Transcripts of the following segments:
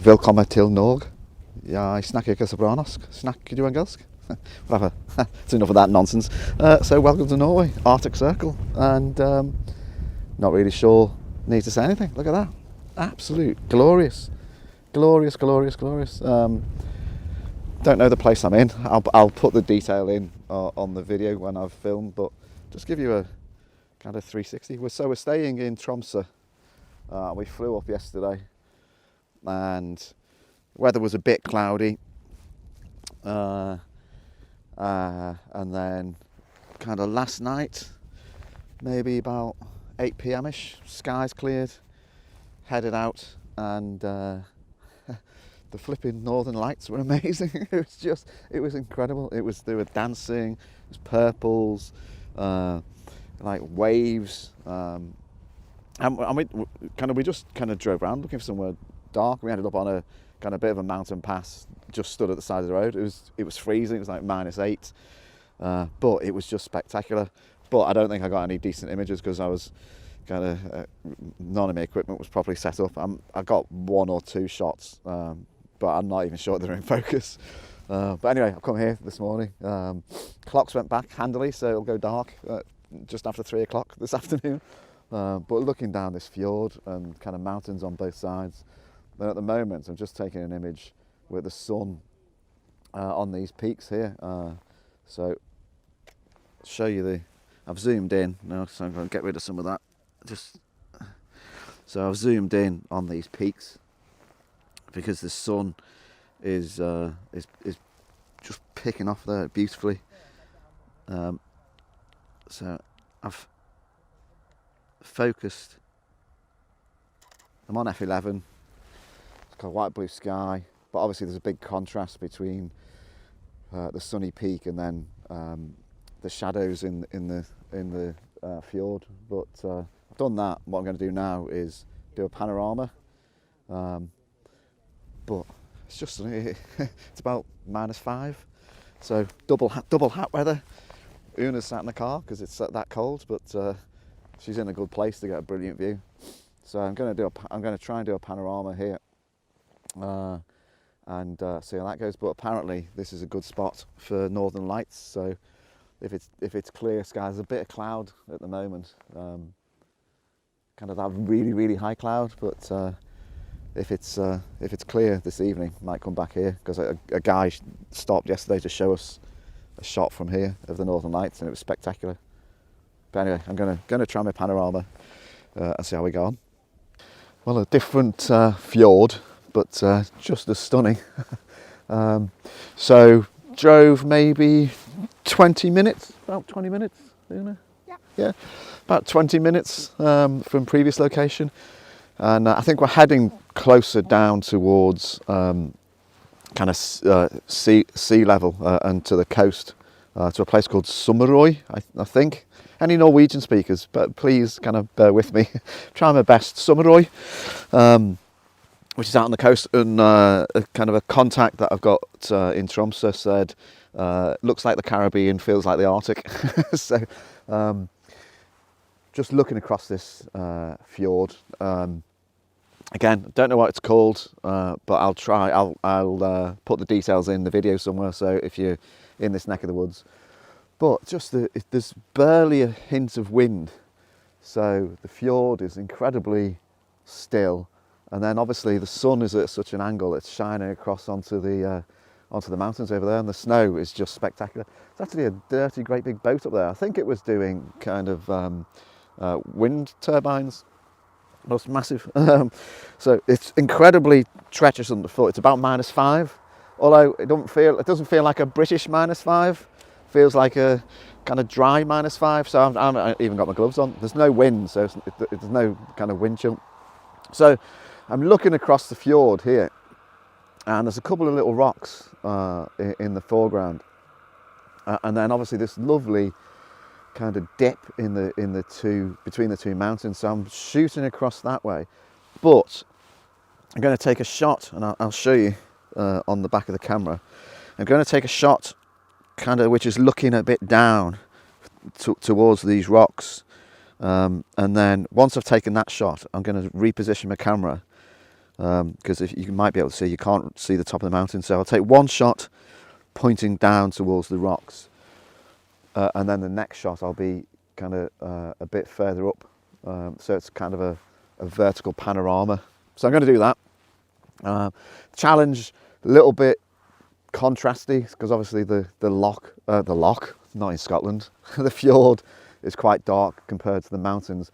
Welkom til Norge. Jeg snakker ikke så bra norsk. Snakker du engelsk? Whatever. It's enough of that nonsense. So welcome to Norway, Arctic Circle, and not really sure need to say anything. Look at that. Absolute glorious. Glorious. Don't know the place I'm in. I'll put the detail in on the video when I've filmed, but just give you a kind of 360. We're staying in Tromsø. We flew up yesterday, and weather was a bit cloudy, and then kind of last night, maybe about 8 p.m.ish, skies cleared, headed out, and the flipping northern lights were amazing. It was incredible. They were dancing, it was purples, like waves, and we just drove around looking for somewhere dark. We ended up on a kind of bit of a mountain pass, just stood at the side of the road. It was freezing. It was like -8, but it was just spectacular. But I don't think I got any decent images because I was kind of none of my equipment was properly set up. I got 1 or 2 shots, but I'm not even sure they're in focus. But anyway, I've come here this morning. Clocks went back handily, so it'll go dark just after 3 o'clock this afternoon. But looking down this fjord and kind of mountains on both sides, then at the moment I'm just taking an image with the sun on these peaks here. So show you I've zoomed in now, so I'm going to get rid of some of that. So I've zoomed in on these peaks because the sun is just picking off there beautifully. So I've focused. I'm on F11. It's got white blue sky, but obviously there's a big contrast between the sunny peak and then the shadows in the fjord. But I've done that. What I'm going to do now is do a panorama. But it's just it's about -5, so double hat weather. Una's sat in the car because it's that cold, but she's in a good place to get a brilliant view. So I'm going to try and do a panorama here, and see how that goes. But apparently this is a good spot for northern lights. So if it's clear skies, there's a bit of cloud at the moment, kind of that really high cloud. But if it's clear this evening, I might come back here because a guy stopped yesterday to show us a shot from here of the northern lights, and it was spectacular. But anyway, I'm gonna try my panorama and see how we go on. Well, a different fjord, but just as stunning. So drove maybe 20 minutes, about 20 minutes, Una? Yeah, about 20 minutes from previous location, and I think we're heading closer down towards kind of sea level and to the coast, to a place called Sommarøy, I think. Any Norwegian speakers, but please kind of bear with me. Try my best. Sommarøy, which is out on the coast, and a kind of a contact that I've got in Tromsø said, looks like the Caribbean, feels like the Arctic. So just looking across this fjord. Again, don't know what it's called, but I'll try. I'll put the details in the video somewhere. So if you're in this neck of the woods, but just there's barely a hint of wind, so the fjord is incredibly still. And then obviously the sun is at such an angle; it's shining across onto the mountains over there, and the snow is just spectacular. It's actually a dirty, great big boat up there. I think it was doing kind of wind turbines. Most massive. So it's incredibly treacherous underfoot. It's about -5, although it doesn't feel like a British -5. Feels like a kind of dry -5. So I haven't even got my gloves on. There's no wind, so there's no kind of wind chill. So I'm looking across the fjord here, and there's a couple of little rocks in the foreground, and then obviously this lovely kind of dip between the two mountains. So I'm shooting across that way, but I'm going to take a shot, and I'll show you on the back of the camera. I'm going to take a shot kind of which is looking a bit down towards these rocks, and then once I've taken that shot, I'm going to reposition my camera because if you might be able to see, you can't see the top of the mountain. So I'll take one shot pointing down towards the rocks, and then the next shot I'll be kind of a bit further up, so it's kind of a vertical panorama. So I'm going to do that. Challenge, a little bit contrasty, because obviously the loch, not in Scotland, the fjord is quite dark compared to the mountains.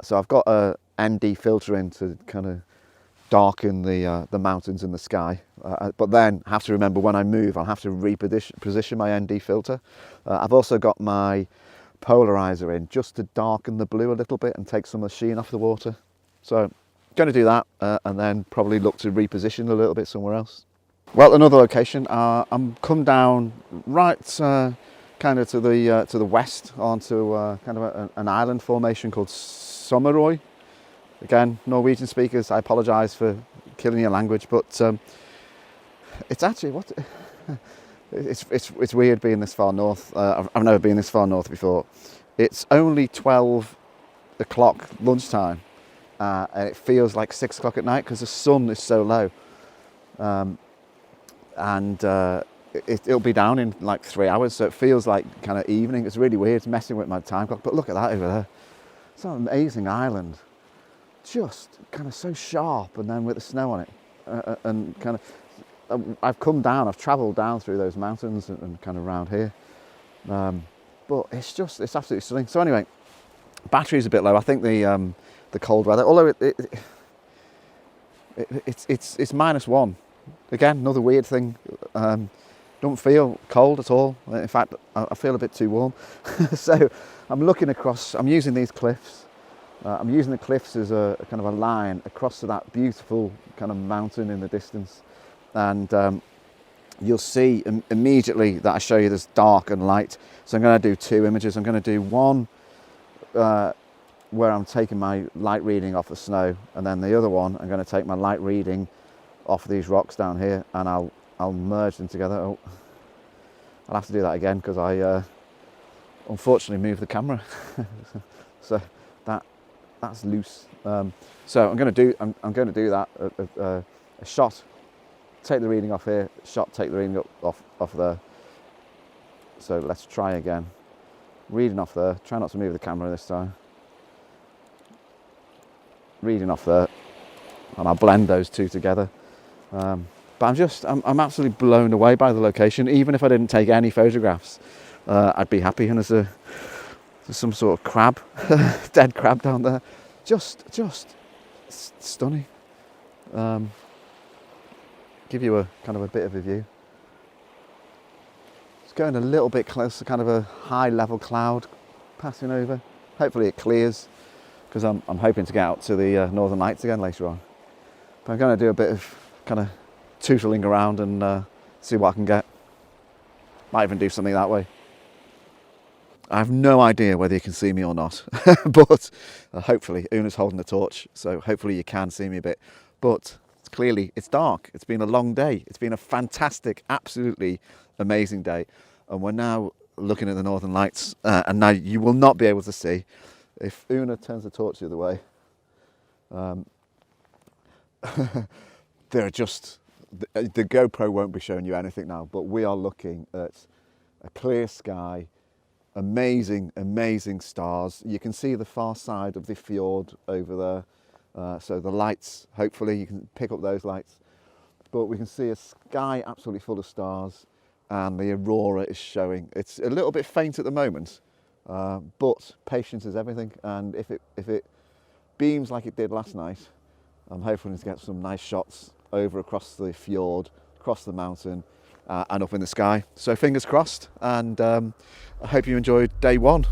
So I've got a ND filter in to kind of darken the mountains and the sky. But then I have to remember when I move, I'll have to reposition my ND filter. I've also got my polarizer in just to darken the blue a little bit and take some of the sheen off the water. So going to do that, and then probably look to reposition a little bit somewhere else. Well, another location. I'm come down right kind of to the west onto kind of an island formation called Sommarøy. Again, Norwegian speakers, I apologise for killing your language, but it's actually it's weird being this far north. I've never been this far north before. It's only 12 o'clock lunchtime, and it feels like 6 o'clock at night because the sun is so low. It'll be down in like 3 hours, so it feels like kind of evening. It's really weird. It's messing with my time clock, but look at that over there. It's an amazing island, just kind of so sharp, and then with the snow on it, and kind of I've travelled down through those mountains and kind of around here, but it's absolutely stunning. So anyway, battery's a bit low. I think the cold weather, although it's -1. Again, another weird thing. Don't feel cold at all. In fact, I feel a bit too warm. So I'm looking across. I'm using these cliffs. I'm using the cliffs as a kind of a line across to that beautiful kind of mountain in the distance, and you'll see immediately that I show you this dark and light. So I'm going to do 2 images. I'm going to do one where I'm taking my light reading off the snow, and then the other one I'm going to take my light reading off these rocks down here, and I'll merge them together. Oh, I'll have to do that again because I unfortunately moved the camera, so that's loose. So I'm going to do that. A shot, take the reading off here. Shot, take the reading off there. So let's try again. Reading off there. Try not to move the camera this time. Reading off there, and I'll blend those two together. But I'm absolutely blown away by the location. Even if I didn't take any photographs, I'd be happy. And there's some sort of crab, dead crab down there. Just stunning. Give you a kind of a bit of a view. It's going a little bit closer, kind of a high level cloud passing over. Hopefully it clears, because I'm hoping to get out to the Northern Lights again later on. But I'm going to do a bit of kind of tootling around and see what I can get. Might even do something that way. I have no idea whether you can see me or not, but hopefully Una's holding the torch, so hopefully you can see me a bit. But clearly it's dark. It's been a long day. It's been a fantastic, absolutely amazing day, and we're now looking at the Northern Lights, and now you will not be able to see if Una turns the torch the other way. They're just, the GoPro won't be showing you anything now, but we are looking at a clear sky, amazing stars. You can see the far side of the fjord over there, so the lights, hopefully you can pick up those lights, but we can see a sky absolutely full of stars, and the Aurora is showing. It's a little bit faint at the moment, but patience is everything, and if it beams like it did last night, I'm hoping to get some nice shots over across the fjord, across the mountain, and up in the sky. So fingers crossed, and I hope you enjoyed day 1.